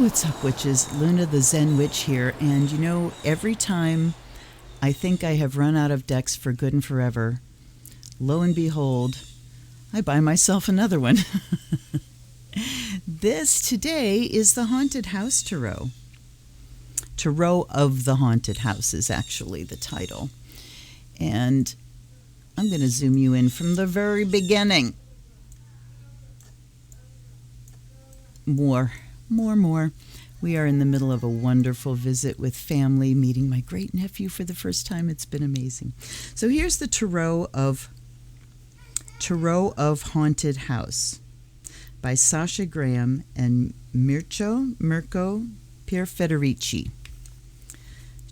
What's up, witches? Luna the Zen Witch here, and you know, every time I think I have run out of decks for good and forever, lo and behold, I buy myself another one. This today is the Haunted House Tarot. Tarot of the Haunted House is actually the title. And I'm going to zoom you in from the very beginning. More. We are in the middle of a wonderful visit with family, meeting my great nephew for the first time. It's been amazing. So here's the Tarot of Haunted House by Sasha Graham and Mirco Pierfederici.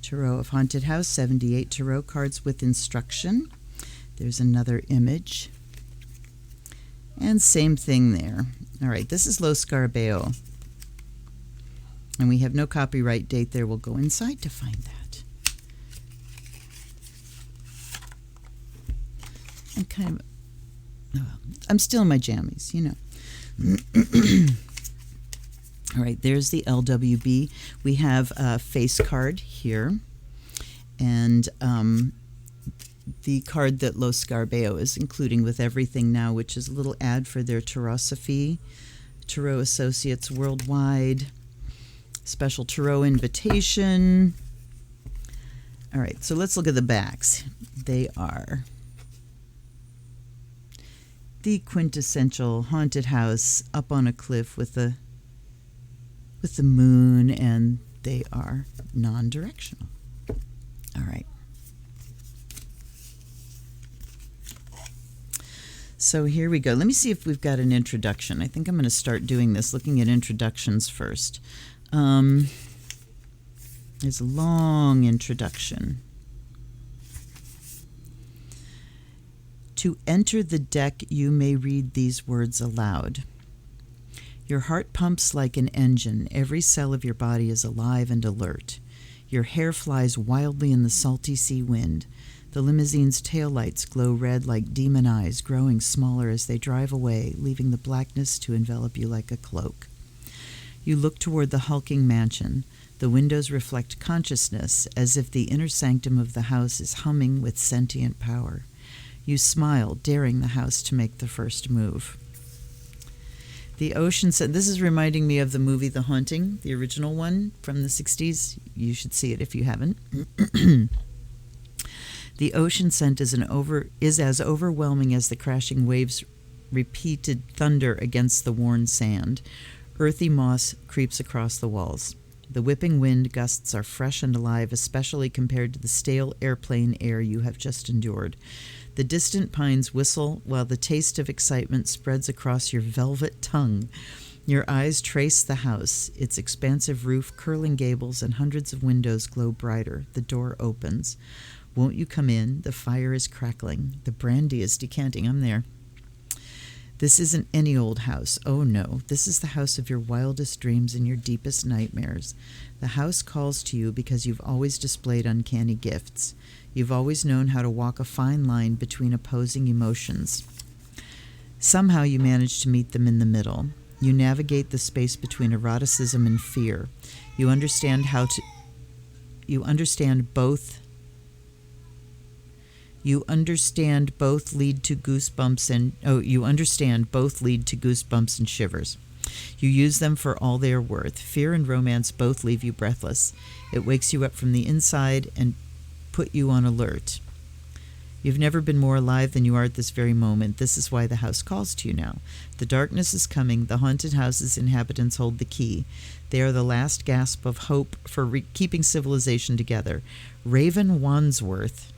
Tarot of Haunted House, 78 tarot cards with instruction. There's another image. And same thing there. All right, this is Scarabeo. And we have no copyright date there. We'll go inside to find that. I'm still in my jammies, you know. All right, there's the LWB. We have a face card here. And the card that Scarabeo is including with everything now, which is a little ad for their Tarosophy, Tarot Associates Worldwide, special Tarot invitation. All right, so let's look at the backs. They are the quintessential haunted house up on a cliff with the moon, and they are non-directional. All right. So here we go. Let me see if we've got an introduction. I think I'm going to start doing this, looking at introductions first. There's a long introduction. To enter the deck, you may read these words aloud. Your heart pumps like an engine. Every cell of your body is alive and alert. Your hair flies wildly in the salty sea wind. The limousine's taillights glow red like demon eyes, growing smaller as they drive away, leaving the blackness to envelop you like a cloak. You look toward the hulking mansion. The windows reflect consciousness, as if the inner sanctum of the house is humming with sentient power. You smile, daring the house to make the first move. The ocean scent. This is reminding me of the movie The Haunting, the original one from the 60s. You should see it if you haven't. The ocean scent is as overwhelming as the crashing waves' repeated thunder against the worn sand. Earthy moss creeps across the walls. The whipping wind gusts are fresh and alive, especially compared to the stale airplane air you have just endured. The distant pines whistle while the taste of excitement spreads across your velvet tongue. Your eyes trace the house. Its expansive roof, curling gables, and hundreds of windows glow brighter. The door opens. Won't you come in? The fire is crackling. The brandy is decanting. I'm there. This isn't any old house. Oh no, this is the house of your wildest dreams and your deepest nightmares. The house calls to you because you've always displayed uncanny gifts. You've always known how to walk a fine line between opposing emotions. Somehow you manage to meet them in the middle. You navigate the space between eroticism and fear. You understand both lead to goosebumps and shivers. You use them for all they are worth. Fear and romance both leave you breathless. It wakes you up from the inside and put you on alert. You've never been more alive than you are at this very moment. This is why the house calls to you now. The darkness is coming. The haunted house's inhabitants hold the key. They are the last gasp of hope for keeping civilization together. Raven Wandsworth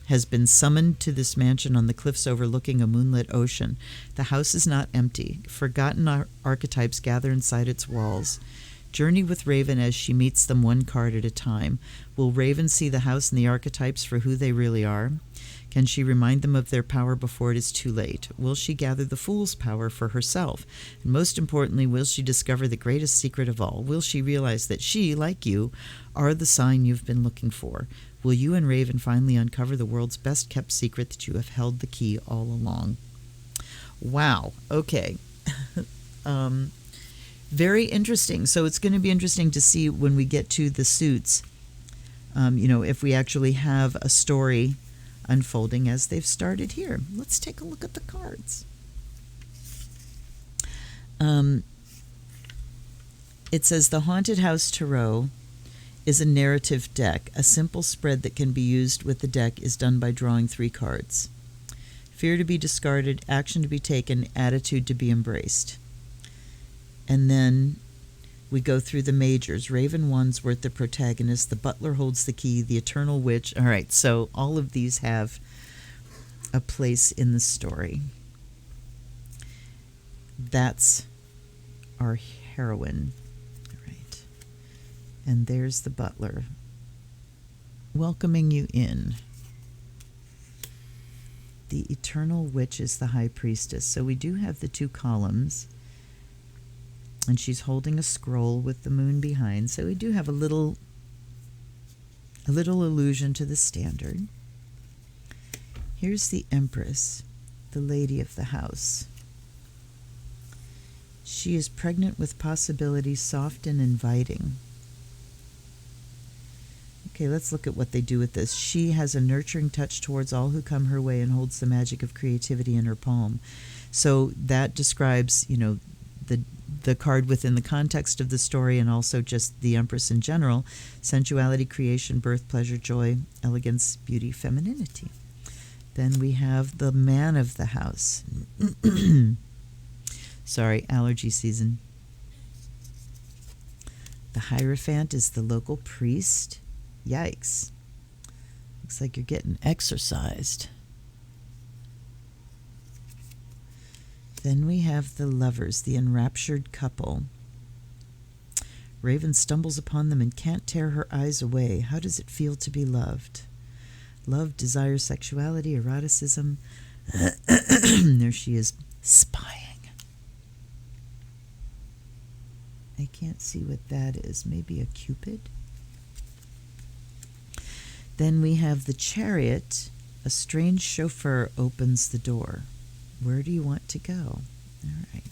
has been summoned to this mansion on the cliffs overlooking a moonlit ocean. The house is not empty. Forgotten archetypes gather inside its walls. Journey with Raven as she meets them one card at a time. Will Raven see the house and the archetypes for who they really are? Can she remind them of their power before it is too late? Will she gather the fool's power for herself? And most importantly, will she discover the greatest secret of all? Will she realize that she, like you, are the sign you've been looking for? Will you and Raven finally uncover the world's best-kept secret that you have held the key all along? Wow. Okay. Very interesting. So it's going to be interesting to see when we get to the suits, if we actually have a story unfolding as they've started here. Let's take a look at the cards. It says the Haunted House Tarot is a narrative deck. A simple spread that can be used with the deck is done by drawing 3 cards. Fear to be discarded, action to be taken, attitude to be embraced. And then we go through the majors. Raven Wandsworth, the protagonist. The Butler holds the key. The Eternal Witch. All right, so all of these have a place in the story. That's our heroine. All right. And there's the Butler welcoming you in. The Eternal Witch is the High Priestess. So we do have the 2 columns. And she's holding a scroll with the moon behind. So we do have a little allusion to the standard. Here's the Empress, the lady of the house. She is pregnant with possibility, soft and inviting. Okay, let's look at what they do with this. She has a nurturing touch towards all who come her way and holds the magic of creativity in her palm. So that describes, the card within the context of the story, and also just the Empress in general. Sensuality, creation, birth, pleasure, joy, elegance, beauty, femininity. Then we have the man of the house. Sorry, allergy season. The Hierophant is the local priest. Yikes. Looks like you're getting exorcised. Then we have the Lovers, the enraptured couple. Raven stumbles upon them and can't tear her eyes away. How does it feel to be loved? Love, desire, sexuality, eroticism. There she is, spying. I can't see what that is. Maybe a Cupid? Then we have the Chariot. A strange chauffeur opens the door. Where do you want to go? All right.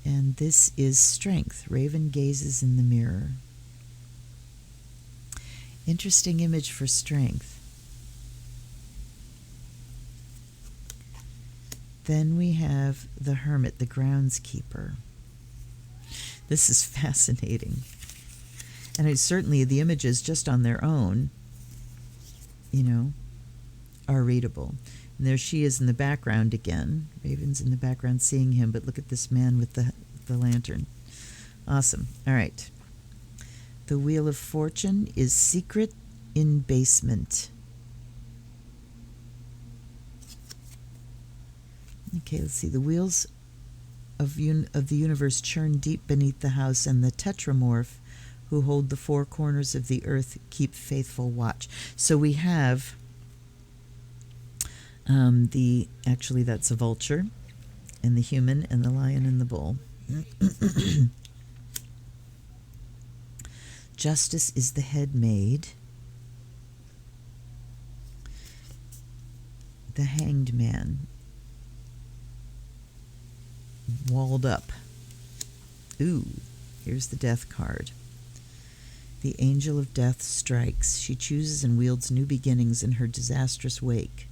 And this is Strength. Raven gazes in the mirror. Interesting image for Strength. Then we have the Hermit, the groundskeeper. This is fascinating. And certainly the images just on their own, are readable. And there she is in the background again. Raven's in the background seeing him, but look at this man with the lantern. Awesome. All right. The Wheel of Fortune is secret in basement. Okay, let's see. The wheels of the universe churn deep beneath the house, and the Tetramorph, who hold the 4 corners of the earth, keep faithful watch. So we have actually that's a vulture, and the human, and the lion, and the bull. Justice is the head maid. The Hanged Man. Walled up. Ooh, here's the Death card. The Angel of Death strikes. She chooses and wields new beginnings in her disastrous wake.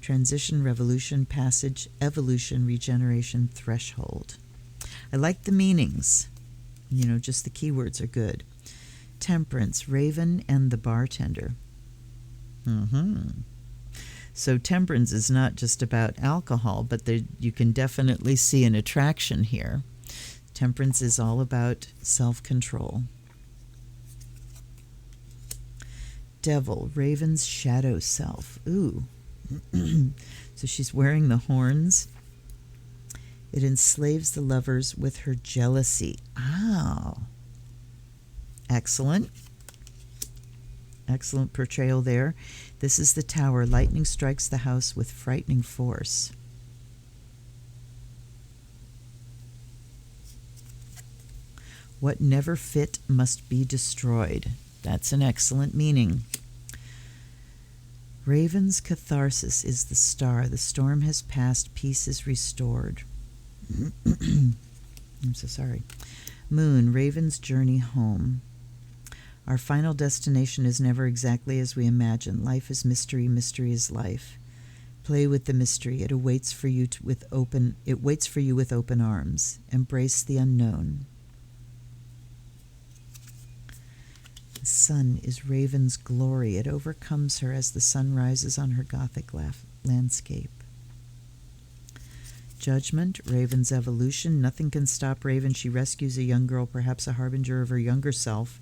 Transition, revolution, passage, evolution, regeneration, threshold. I like the meanings. Just the keywords are good. Temperance, Raven, and the bartender. So temperance is not just about alcohol, but you can definitely see an attraction here. Temperance is all about self-control. Devil, Raven's shadow self. Ooh. So she's wearing the horns. It enslaves the lovers with her jealousy. Oh. Excellent. Excellent portrayal there. This is the Tower. Lightning strikes the house with frightening force. What never fit must be destroyed. That's an excellent meaning. Raven's catharsis is the Star. The storm has passed, peace is restored. I'm so sorry. Moon, Raven's journey home. Our final destination is never exactly as we imagine. Life is mystery, mystery is life. Play with the mystery. It waits for you with open arms. Embrace the unknown. The sun is Raven's glory. It overcomes her as the sun rises on her gothic landscape. Judgment, Raven's evolution. Nothing can stop Raven. She rescues a young girl, perhaps a harbinger of her younger self,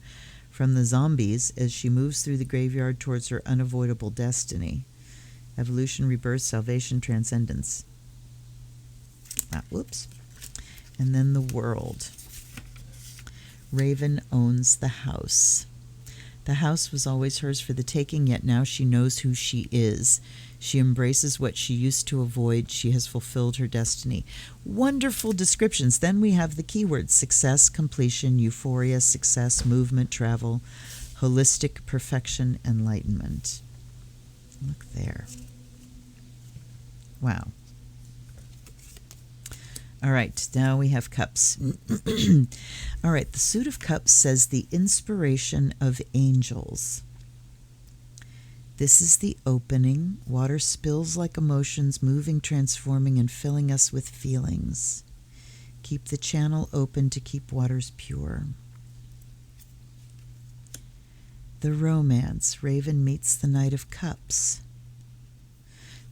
from the zombies as she moves through the graveyard towards her unavoidable destiny. Evolution, rebirth, salvation, transcendence. Whoops. And then the world. Raven owns the house. The house was always hers for the taking, yet now she knows who she is. She embraces what she used to avoid. She has fulfilled her destiny. Wonderful descriptions. Then we have the keywords: success, completion, euphoria, success, movement, travel, holistic, perfection, enlightenment. Look there. Wow. All right, now we have cups. All right, the Suit of Cups says the inspiration of angels. This is the opening. Water spills like emotions, moving, transforming, and filling us with feelings. Keep the channel open to keep waters pure. The romance. Raven meets the Knight of Cups.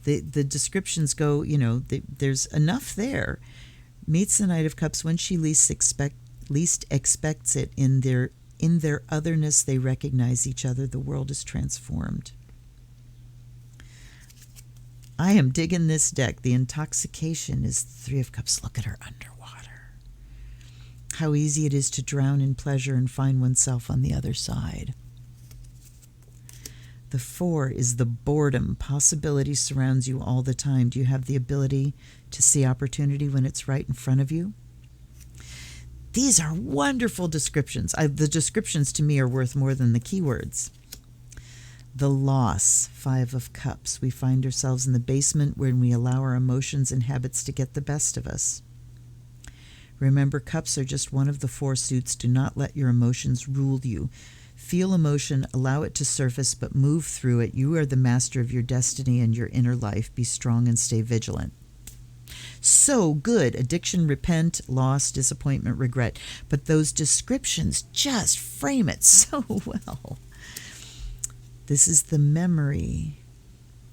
The descriptions go, there's enough there. Meets the Knight of Cups when she least expects it. In their otherness, they recognize each other. The world is transformed. I am digging this deck. The intoxication is the Three of Cups. Look at her underwater. How easy it is to drown in pleasure and find oneself on the other side. The Four is the boredom. Possibility surrounds you all the time. Do you have the ability to see opportunity when it's right in front of you? These are wonderful descriptions. The descriptions to me are worth more than the keywords. The loss, Five of Cups. We find ourselves in the basement when we allow our emotions and habits to get the best of us. Remember, cups are just one of the four suits. Do not let your emotions rule you. Feel emotion, allow it to surface, but move through it. You are the master of your destiny and your inner life. Be strong and stay vigilant. So good. Addiction, repent, loss, disappointment, regret. But those descriptions just frame it so well. This is the memory.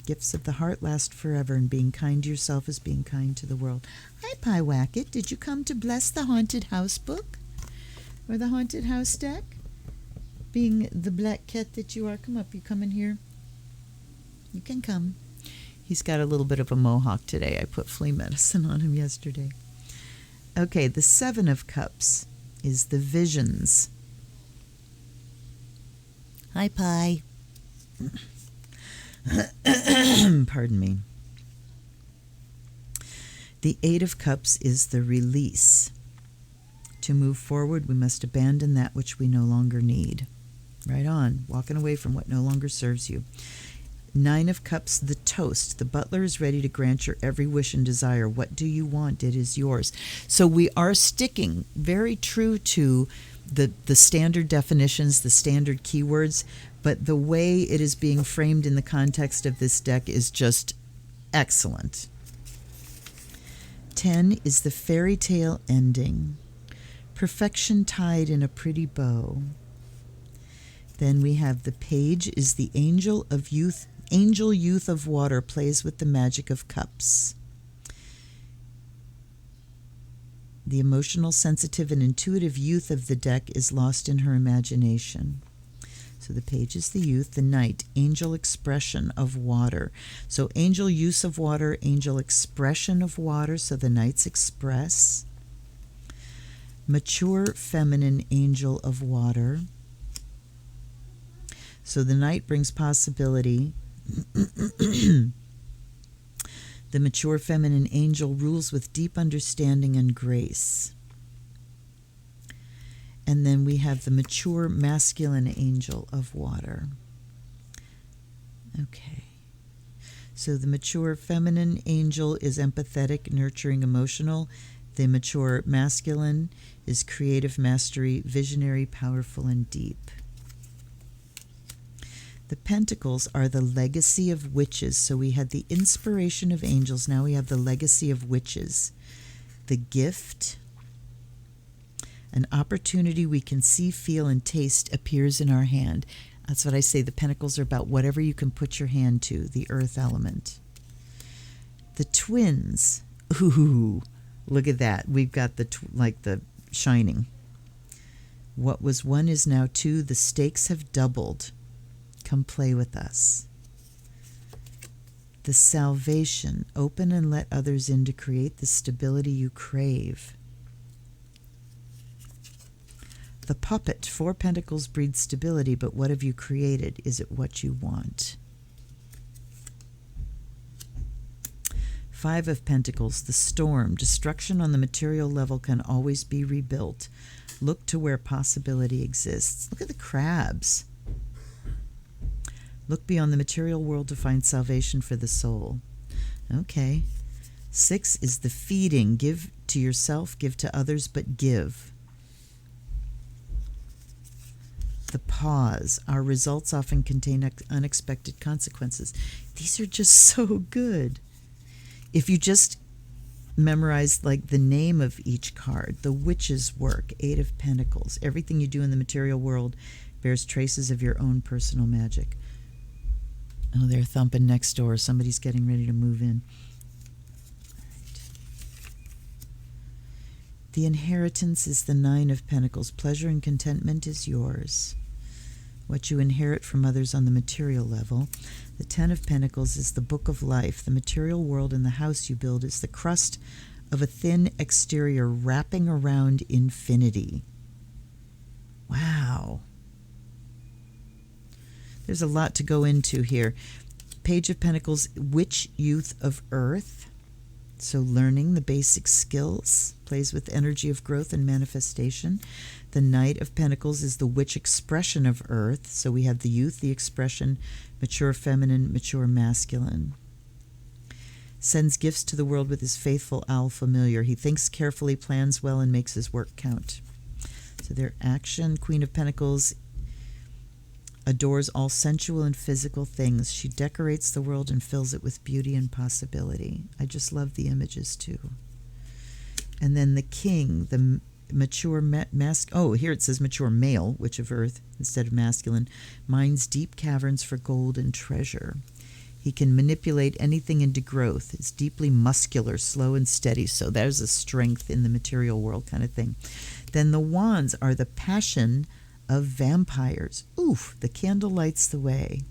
Gifts of the heart last forever, and being kind to yourself is being kind to the world. Hi, Pie Wacket. Did you come to bless the Haunted House book? Or the Haunted House deck? Being the black cat that you are, come up. You come in here? You can come. He's got a little bit of a mohawk today. I put flea medicine on him yesterday. Okay, the Seven of Cups is the visions. Hi, Pie. Pardon me. The Eight of Cups is the release. To move forward, we must abandon that which we no longer need. Right on, walking away from what no longer serves you. Nine of Cups, the toast. The butler is ready to grant your every wish and desire. What do you want? It is yours. So we are sticking very true to the standard definitions, the standard keywords, but the way it is being framed in the context of this deck is just excellent. 10 is the fairy tale ending. Perfection tied in a pretty bow. Then we have the Page is the angel youth of water, plays with the magic of cups. The emotional, sensitive, and intuitive youth of the deck is lost in her imagination. So the Page is the youth. The Knight, angel expression of water. So angel use of water, angel expression of water. So the Knights express. Mature, feminine, angel of water. So the Knight brings possibility. The mature feminine angel rules with deep understanding and grace. And then we have the mature masculine angel of water. Okay. So the mature feminine angel is empathetic, nurturing, emotional. The mature masculine is creative mastery, visionary, powerful, and deep. The pentacles are the legacy of witches. So we had the inspiration of angels. Now we have the legacy of witches. The gift, an opportunity we can see, feel, and taste appears in our hand. That's what I say. The pentacles are about whatever you can put your hand to, the earth element. The twins. Ooh, look at that. We've got like the shining. What was one is now two. The stakes have doubled. Come play with us. The salvation. Open and let others in to create the stability you crave. The puppet. 4 pentacles breeds stability, but what have you created? Is it what you want? 5 of pentacles. The storm. Destruction on the material level can always be rebuilt. Look to where possibility exists. Look at the crabs. Look beyond the material world to find salvation for the soul. Okay. 6 is the feeding. Give to yourself, give to others, but give. The pause. Our results often contain unexpected consequences. These are just so good. If you just memorize like the name of each card, the witch's work, 8 of pentacles. Everything you do in the material world bears traces of your own personal magic. Oh, they're thumping next door. Somebody's getting ready to move in. All right. The inheritance is the 9 of pentacles. Pleasure and contentment is yours. What you inherit from others on the material level. The 10 of pentacles is the book of life. The material world and the house you build is the crust of a thin exterior wrapping around infinity. Wow. There's a lot to go into here. Page of Pentacles, Witch Youth of Earth. So learning the basic skills, plays with energy of growth and manifestation. The Knight of Pentacles is the witch expression of Earth. So we have the youth, the expression, mature feminine, mature masculine. Sends gifts to the world with his faithful owl familiar. He thinks carefully, plans well, and makes his work count. So their action, Queen of Pentacles, adores all sensual and physical things. She decorates the world and fills it with beauty and possibility. I just love the images too. And then the King, the mature here it says mature male, witch of earth, instead of masculine, mines deep caverns for gold and treasure. He can manipulate anything into growth. It's deeply muscular, slow and steady. So there's a strength in the material world kind of thing. Then the wands are the passion of vampires. Oof, the candle lights the way.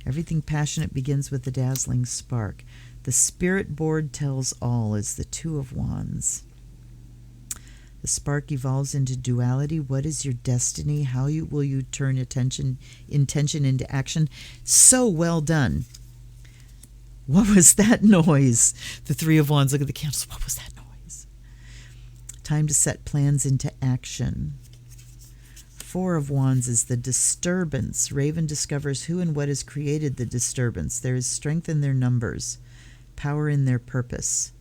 Everything passionate begins with a dazzling spark. The spirit board tells all is the 2 of wands. The spark evolves into duality. What is your destiny? How will you turn intention into action? So well done. What was that noise? The 3 of wands. Look at the candles. What was that noise? Time to set plans into action. 4 of wands is the disturbance. Raven discovers who and what has created the disturbance. There is strength in their numbers, power in their purpose.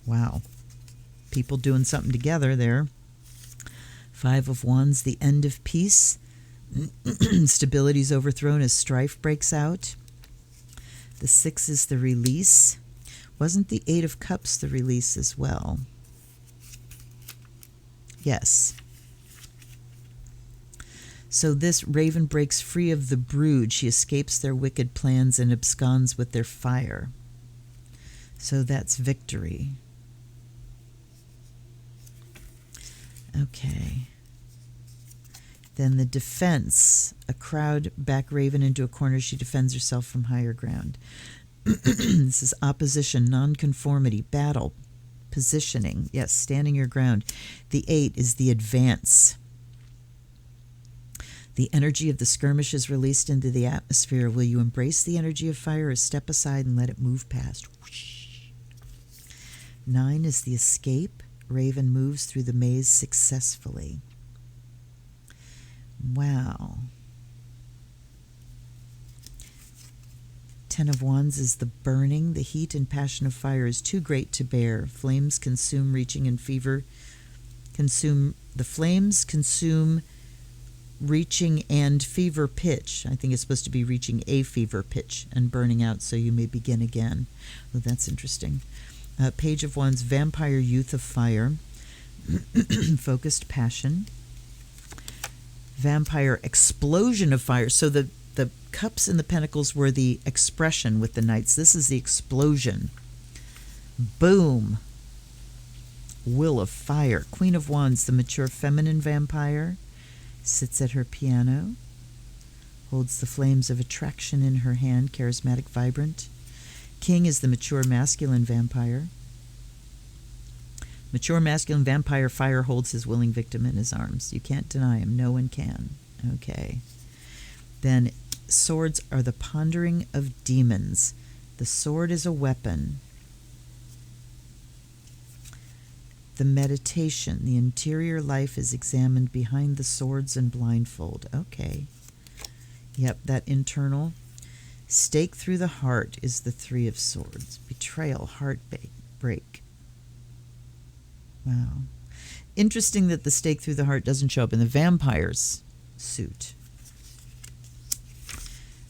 Wow. People doing something together there. 5 of wands, the end of peace. Stability is overthrown as strife breaks out. The 6 is the release. Wasn't the 8 of cups the release as well? Yes. So this raven breaks free of the brood. She escapes their wicked plans and absconds with their fire. So that's victory. Okay. Then the defense. A crowd back raven into a corner. She defends herself from higher ground. This is opposition, nonconformity, battle, positioning. Yes, standing your ground. The 8 is the advance. The energy of the skirmish is released into the atmosphere. Will you embrace the energy of fire or step aside and let it move past? Whoosh. 9 is the escape. Raven moves through the maze successfully. Wow. Ten of Wands is the burning. The heat and passion of fire is too great to bear. Flames consume, reaching in fever. The flames consume, reaching and fever pitch. I think it's supposed to be reaching a fever pitch and burning out so you may begin again. Oh, that's interesting. Page of Wands, vampire youth of fire. Focused passion. Vampire explosion of fire. So the cups and the pentacles were the expression with the knights. This is the explosion. Boom. Will of fire. Queen of Wands, the mature feminine vampire, sits at her piano, holds the flames of attraction in her hand, charismatic, vibrant. King is the mature masculine vampire. Mature masculine vampire fire holds his willing victim in his arms. You can't deny him. No one can. Okay. Then swords are the pondering of demons. The sword is a weapon. The meditation, the interior life is examined behind the swords and blindfold. Okay. Yep, that internal. Stake through the heart is the Three of Swords. Betrayal, heartbreak. Wow. Interesting that the stake through the heart doesn't show up in the vampire's suit.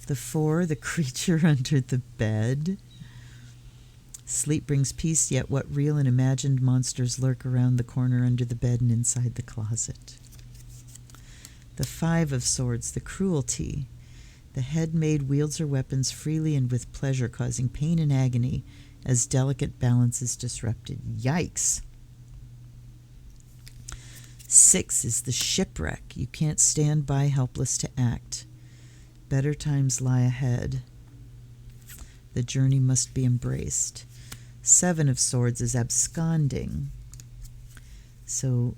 The Four, the creature under the bed. Sleep brings peace, yet what real and imagined monsters lurk around the corner under the bed and inside the closet. The Five of Swords, the cruelty. The head maid wields her weapons freely and with pleasure, causing pain and agony as delicate balance is disrupted. Yikes. 6 is the shipwreck. You can't stand by helpless to act. Better times lie ahead. The journey must be embraced. 7 of Swords is absconding. So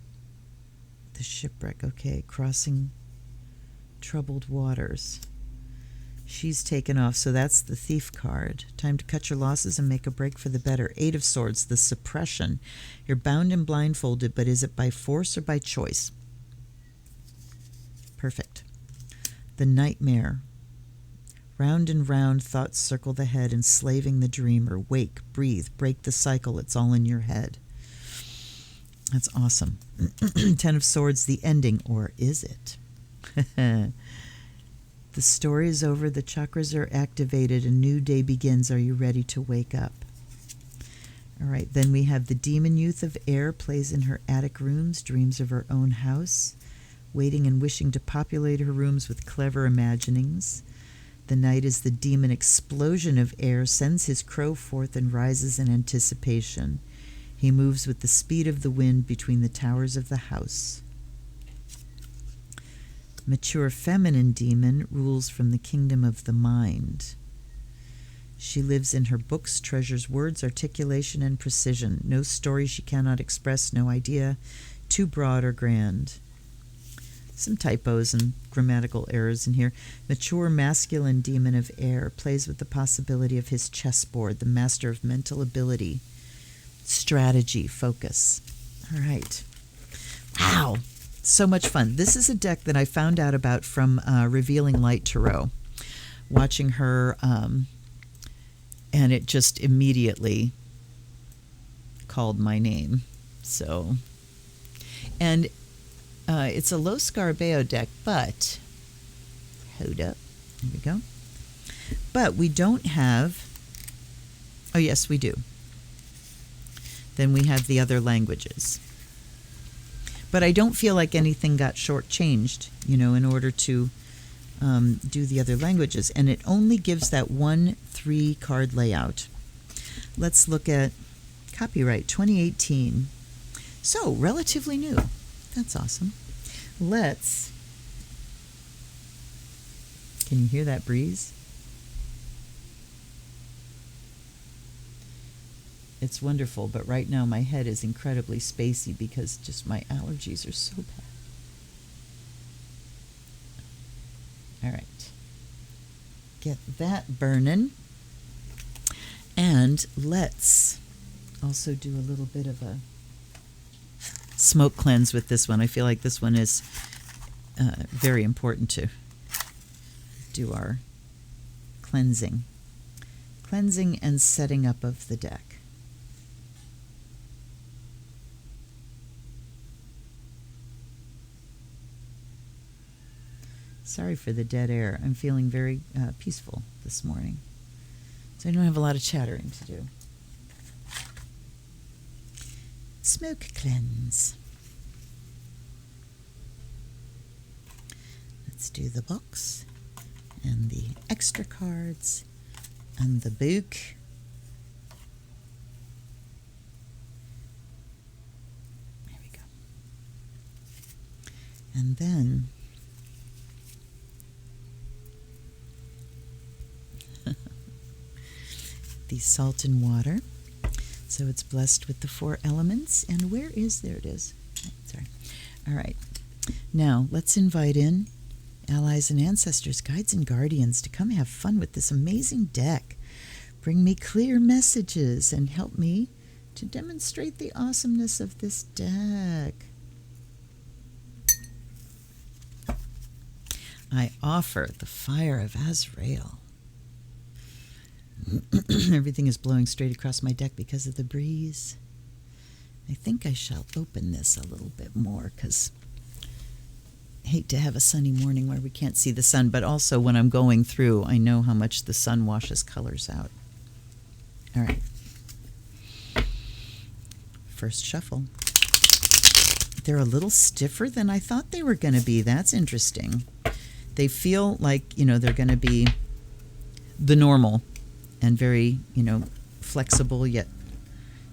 the shipwreck, okay, crossing troubled waters. She's taken off, so that's the thief card. Time to cut your losses and make a break for the better. 8 of Swords, the suppression. You're bound and blindfolded, but is it by force or by choice? Perfect. The nightmare. Round and round thoughts circle the head, enslaving the dreamer. Wake, breathe, break the cycle. It's all in your head. That's awesome. 10 of Swords, the ending, or is it? The story is over, the chakras are activated, a new day begins. Are you ready to wake up? All right, then we have the demon youth of air, plays in her attic rooms, dreams of her own house, waiting and wishing to populate her rooms with clever imaginings. The night is the demon explosion of air, sends his crow forth and rises in anticipation. He moves with the speed of the wind between the towers of the house. Mature feminine demon rules from the kingdom of the mind. She lives in her books, treasures words, articulation, and precision. No story she cannot express, no idea too broad or grand. Some typos and grammatical errors in here. Mature masculine demon of air plays with the possibility of his chessboard, the master of mental ability, strategy, focus. All right. Wow. So much fun. This is a deck that I found out about from Revealing Light Tarot, watching her, and it just immediately called my name. So, and it's a low Scarabeo deck, but, hold up, here we go. But we don't have, oh yes, we do. Then we have the other languages. But I don't feel like anything got shortchanged, in order to do the other languages. And it only gives that 1-3 card layout. Let's look at copyright 2018. So, relatively new. That's awesome. Can you hear that breeze? It's wonderful, but right now my head is incredibly spacey because just my allergies are so bad. All right. Get that burning. And let's also do a little bit of a smoke cleanse with this one. I feel like this one is very important to do our cleansing. Cleansing and setting up of the deck. Sorry for the dead air. I'm feeling very peaceful this morning. So I don't have a lot of chattering to do. Smoke cleanse. Let's do the box and the extra cards and the book. There we go. And then the salt and water. So it's blessed with the 4 elements. And where is, there it is. Oh, sorry. All right. Now let's invite in allies and ancestors, guides and guardians to come have fun with this amazing deck. Bring me clear messages and help me to demonstrate the awesomeness of this deck. I offer the fire of Azrael. Everything is blowing straight across my deck because of the breeze. I think I shall open this a little bit more because I hate to have a sunny morning where we can't see the sun, but also when I'm going through, I know how much the sun washes colors out. All right. First shuffle. They're a little stiffer than I thought they were going to be. That's interesting. They feel like, they're going to be the normal and very, flexible yet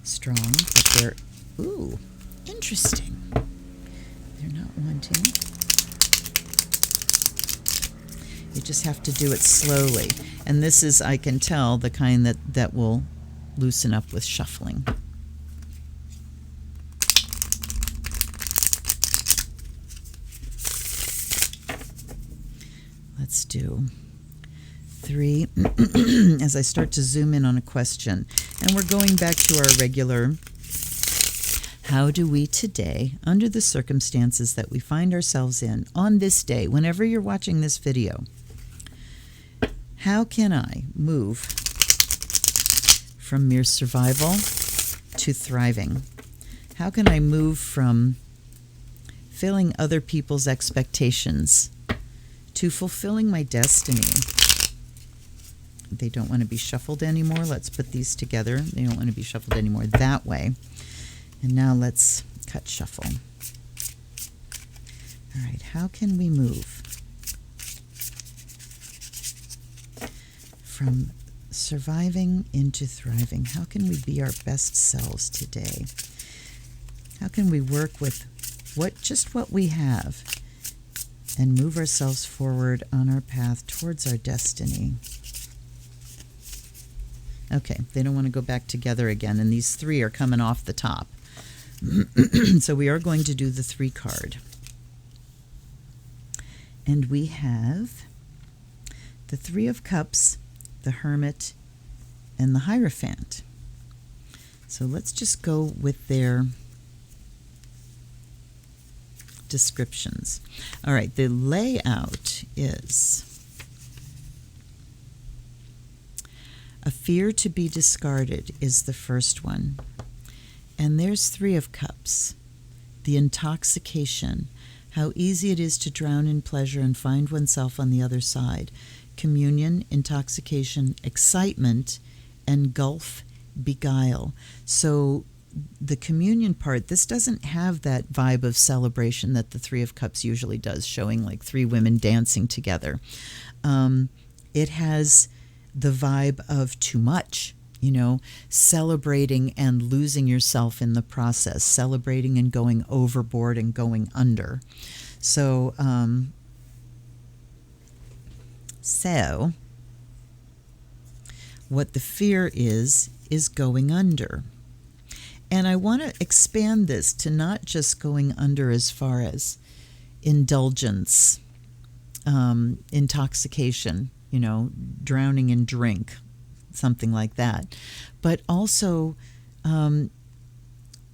strong, but they're, ooh, interesting. They're not wanting. You just have to do it slowly. And this is, I can tell, the kind that will loosen up with shuffling. Let's do 3 as I start to zoom in on a question. And we're going back to our regular, how do we today, under the circumstances that we find ourselves in, on this day, whenever you're watching this video, how can I move from mere survival to thriving? How can I move from filling other people's expectations to fulfilling my destiny? They don't want to be shuffled anymore. Let's put these together. They don't want to be shuffled anymore that way. And now let's cut shuffle. All right, how can we move from surviving into thriving? How can we be our best selves today? How can we work with just what we have and move ourselves forward on our path towards our destiny? Okay, they don't want to go back together again, and these 3 are coming off the top. So we are going to do the 3 card. And we have the 3 of Cups, the Hermit, and the Hierophant. So let's just go with their descriptions. All right, the layout is a fear to be discarded is the first one. And there's 3 of Cups, the intoxication, how easy it is to drown in pleasure and find oneself on the other side. Communion, intoxication, excitement, and gulf, beguile. So the communion part, this doesn't have that vibe of celebration that the 3 of Cups usually does, showing like 3 women dancing together. It has the vibe of too much, celebrating and losing yourself in the process, celebrating and going overboard and going under. So, what the fear is going under. And I want to expand this to not just going under as far as indulgence, intoxication, drowning in drink, something like that, but also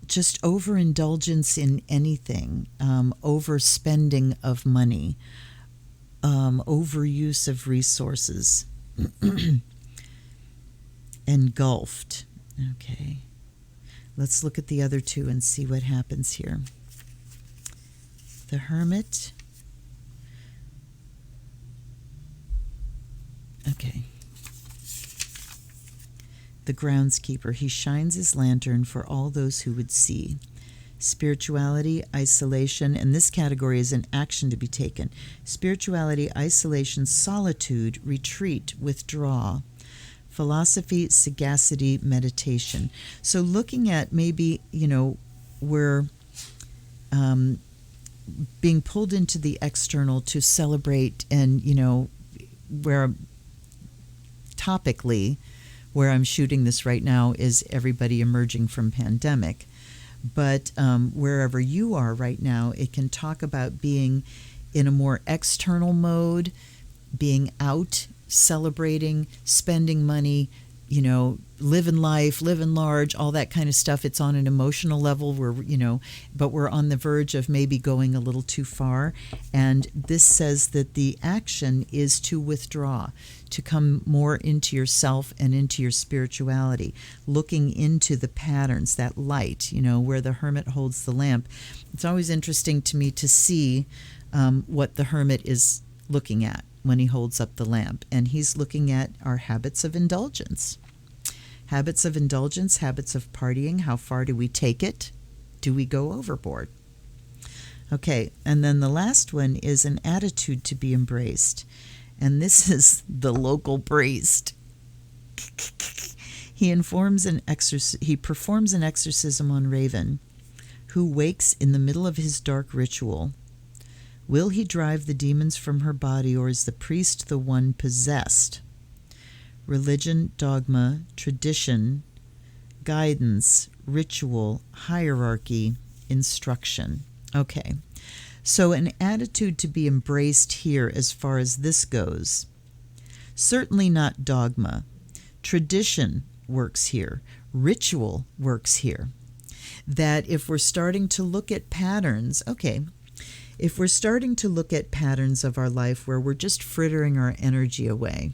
just overindulgence in anything, overspending of money, overuse of resources. engulfed. Okay. Let's look at the other two and see what happens here. The Hermit. Okay. The Groundskeeper. He shines his lantern for all those who would see. Spirituality, isolation, and this category is an action to be taken. Spirituality, isolation, solitude, retreat, withdraw. Philosophy, sagacity, meditation. So looking at maybe, we're being pulled into the external to celebrate, and, where topically, where I'm shooting this right now is everybody emerging from pandemic. But wherever you are right now, it can talk about being in a more external mode, being out, celebrating, spending money, living life, living large, all that kind of stuff. It's on an emotional level where, but we're on the verge of maybe going a little too far. And this says that the action is to withdraw, to come more into yourself and into your spirituality, looking into the patterns, that light, where the Hermit holds the lamp. It's always interesting to me to see what the Hermit is looking at when he holds up the lamp. And he's looking at our habits of indulgence. Habits of indulgence, habits of partying. How far do we take it? Do we go overboard? Okay, and then the last one is an attitude to be embraced. And this is the local priest. He performs an exorcism on Raven, who wakes in the middle of his dark ritual. Will he drive the demons from her body, or is the priest the one possessed? Religion, dogma, tradition, guidance, ritual, hierarchy, instruction. Okay, so an attitude to be embraced here as far as this goes. Certainly not dogma. Tradition works here. Ritual works here. That if we're starting to look at patterns, if we're starting to look at patterns of our life where we're just frittering our energy away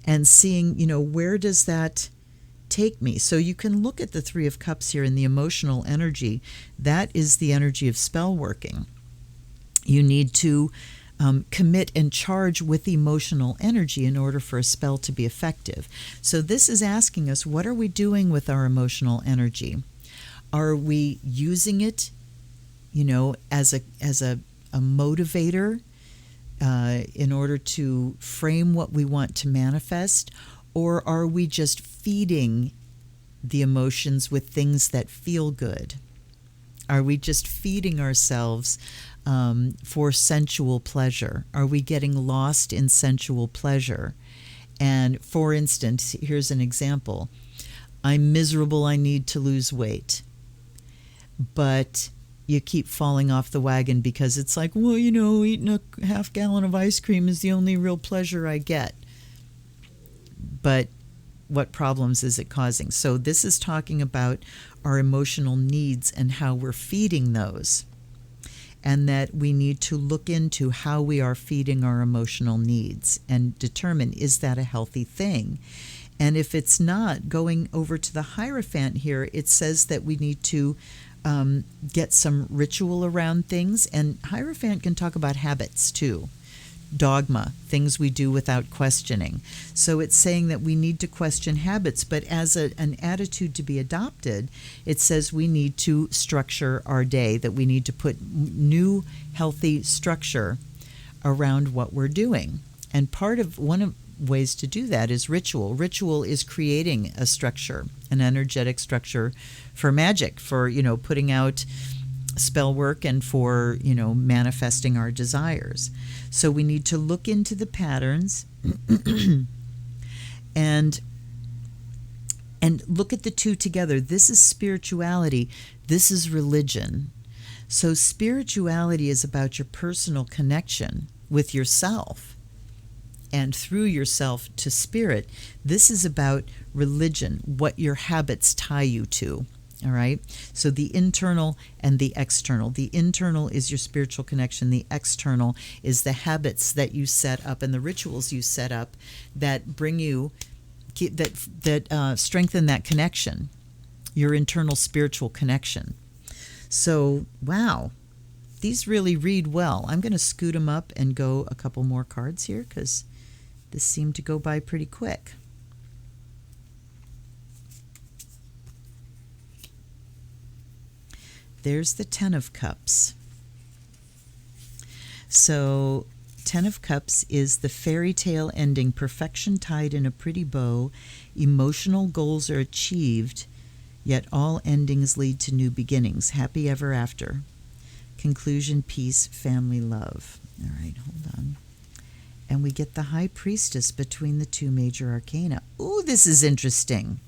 and seeing, where does that take me? So you can look at the Three of Cups here in the emotional energy. That is the energy of spell working. You need to commit and charge with emotional energy in order for a spell to be effective. So this is asking us, what are we doing with our emotional energy? Are we using it as a motivator in order to frame what we want to manifest? Or are we just feeding the emotions with things that feel good? Are we just feeding ourselves for sensual pleasure? Are we getting lost in sensual pleasure? And for instance, here's an example. I'm miserable, I need to lose weight. But you keep falling off the wagon because it's like, well, eating a half gallon of ice cream is the only real pleasure I get. But what problems is it causing? So this is talking about our emotional needs and how we're feeding those. And that we need to look into how we are feeding our emotional needs and determine, is that a healthy thing? And if it's not, going over to the Hierophant here, it says that we need to get some ritual around things. And Hierophant can talk about habits too. Dogma, things we do without questioning. So it's saying that we need to question habits, but as an attitude to be adopted, it says we need to structure our day, that we need to put new healthy structure around what we're doing. And one of ways to do that is ritual. Ritual is creating a structure, an energetic structure for magic, for, putting out spell work and for, manifesting our desires. So we need to look into the patterns and look at the two together. This is spirituality. This is religion. So spirituality is about your personal connection with yourself and through yourself to spirit. This is about religion, what your habits tie you to. All right. So the internal and the external. The internal is your spiritual connection. The external is the habits that you set up and the rituals you set up that bring you strengthen that connection, your internal spiritual connection. So, wow, these really read well. I'm going to scoot them up and go a couple more cards here because this seemed to go by pretty quick. There's the Ten of Cups. So, Ten of Cups is the fairy tale ending, perfection tied in a pretty bow, emotional goals are achieved, yet all endings lead to new beginnings, happy ever after, conclusion, peace, family, love. All right, hold on. And we get the High Priestess between the two major arcana. Ooh, this is interesting.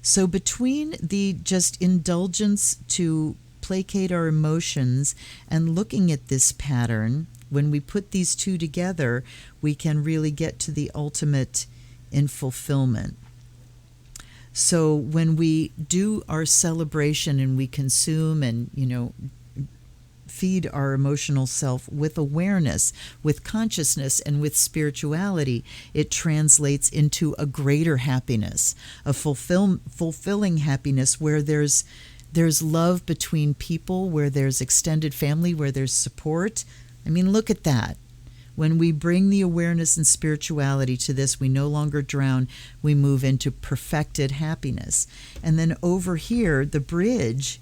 So between the just indulgence to placate our emotions and looking at this pattern, when we put these two together, we can really get to the ultimate in fulfillment. So when we do our celebration and we consume and, feed our emotional self with awareness, with consciousness, and with spirituality, it translates into a greater happiness, a fulfilling happiness where there's love between people, where there's extended family, where there's support. I mean, look at that. When we bring the awareness and spirituality to this, we no longer drown, we move into perfected happiness. And then over here, the bridge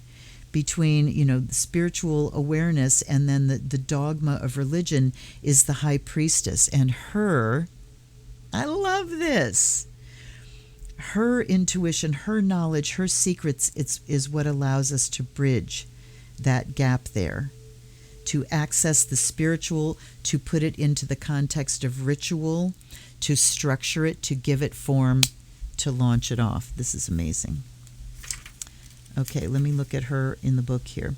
between, the spiritual awareness and then the dogma of religion is the High Priestess. And her, I love this. Her intuition, her knowledge, her secrets is what allows us to bridge that gap there, to access the spiritual, to put it into the context of ritual, to structure it, to give it form, to launch it off. This is amazing. Okay, let me look at her in the book here.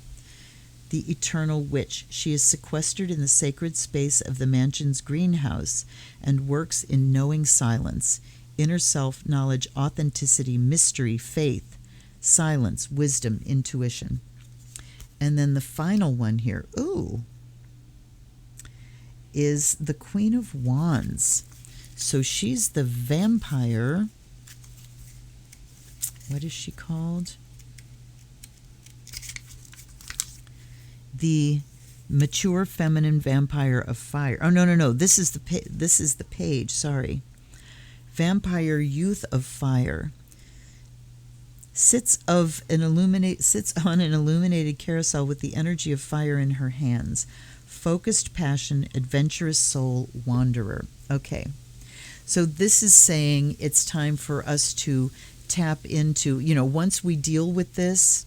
The Eternal Witch. She is sequestered in the sacred space of the mansion's greenhouse and works in knowing silence, inner self, knowledge, authenticity, mystery, faith, silence, wisdom, intuition. And then the final one here, is the Queen of Wands. So she's the vampire. What is she called? The mature feminine vampire of fire. Oh, no. This is the page. Sorry. Vampire youth of fire. Sits on an illuminated carousel with the energy of fire in her hands. Focused passion, adventurous soul, wanderer. Okay. So this is saying it's time for us to tap into, once we deal with this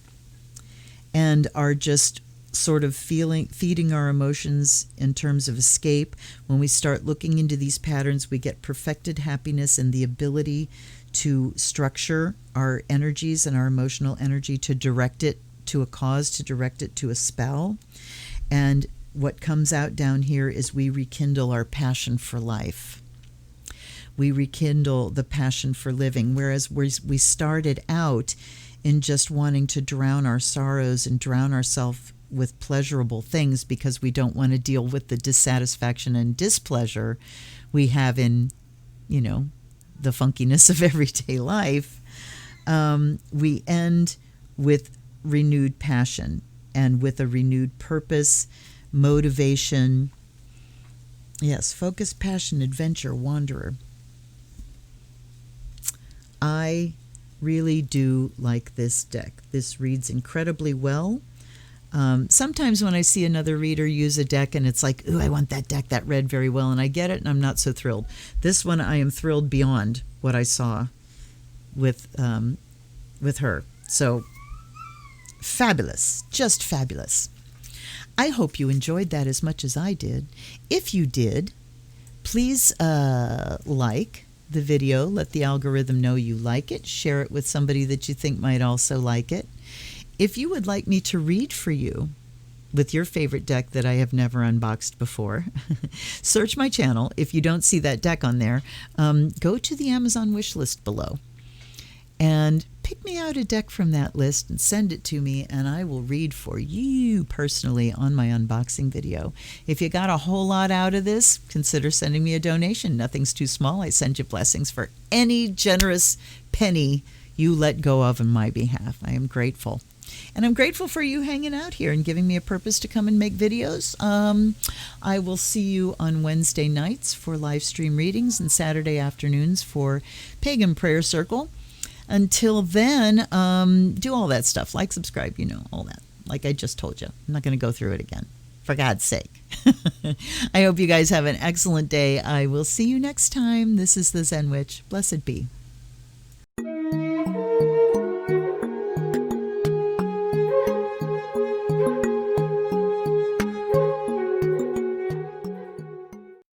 and are just sort of feeding our emotions in terms of escape, when we start looking into these patterns, we get perfected happiness and the ability to structure our energies and our emotional energy, to direct it to a cause, to direct it to a spell. And what comes out down here is we rekindle our passion for life. We rekindle the passion for living, whereas we started out in just wanting to drown our sorrows and drown ourselves with pleasurable things because we don't want to deal with the dissatisfaction and displeasure we have in, the funkiness of everyday life. We end with renewed passion and with a renewed purpose, motivation. Yes, focus, passion, adventure, wanderer. I really do like this deck. This reads incredibly well. Sometimes when I see another reader use a deck and it's like, ooh, I want that deck that read very well, and I get it and I'm not so thrilled. This one I am thrilled beyond what I saw with her. So fabulous, just fabulous. I hope you enjoyed that as much as I did. If you did, please like the video, let the algorithm know you like it, share it with somebody that you think might also like it. If you would like me to read for you with your favorite deck that I have never unboxed before, search my channel. If you don't see that deck on there, go to the Amazon wish list below and pick me out a deck from that list and send it to me, and I will read for you personally on my unboxing video. If you got a whole lot out of this, consider sending me a donation. Nothing's too small. I send you blessings for any generous penny you let go of on my behalf. I am grateful. And I'm grateful for you hanging out here and giving me a purpose to come and make videos. I will see you on Wednesday nights for live stream readings and Saturday afternoons for Pagan Prayer Circle. Until then, do all that stuff. Like, subscribe, all that. Like I just told you. I'm not going to go through it again. For God's sake. I hope you guys have an excellent day. I will see you next time. This is the Zen Witch. Blessed be.